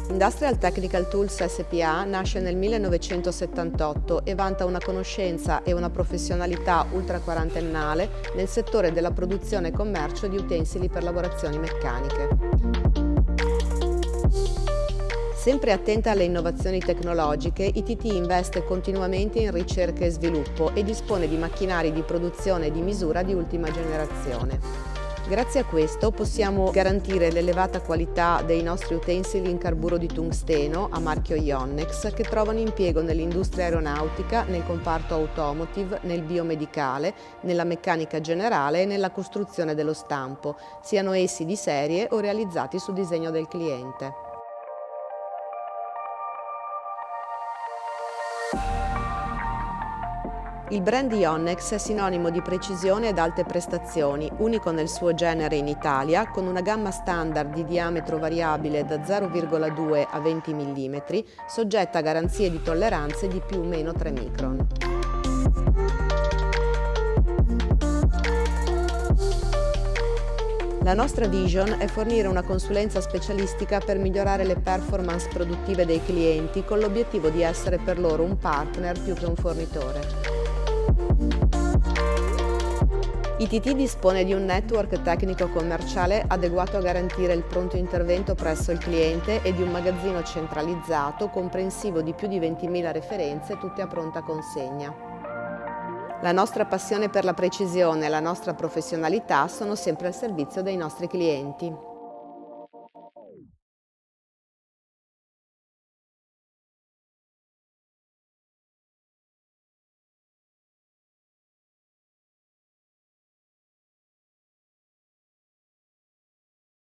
Industrial Technical Tools SpA nasce nel 1978 e vanta una conoscenza e una professionalità ultraquarantennale nel settore della produzione e commercio di utensili per lavorazioni meccaniche. Sempre attenta alle innovazioni tecnologiche, ITT investe continuamente in ricerca e sviluppo e dispone di macchinari di produzione e di misura di ultima generazione. Grazie a questo possiamo garantire l'elevata qualità dei nostri utensili in carburo di tungsteno a marchio Ionnex che trovano impiego nell'industria aeronautica, nel comparto automotive, nel biomedicale, nella meccanica generale e nella costruzione dello stampo, siano essi di serie o realizzati su disegno del cliente. Il brand Ionnex è sinonimo di precisione ed alte prestazioni, unico nel suo genere in Italia, con una gamma standard di diametro variabile da 0,2 a 20 mm, soggetta a garanzie di tolleranze di più o meno 3 micron. La nostra vision è fornire una consulenza specialistica per migliorare le performance produttive dei clienti con l'obiettivo di essere per loro un partner più che un fornitore. ITT dispone di un network tecnico-commerciale adeguato a garantire il pronto intervento presso il cliente e di un magazzino centralizzato comprensivo di più di 20.000 referenze, tutte a pronta consegna. La nostra passione per la precisione e la nostra professionalità sono sempre al servizio dei nostri clienti.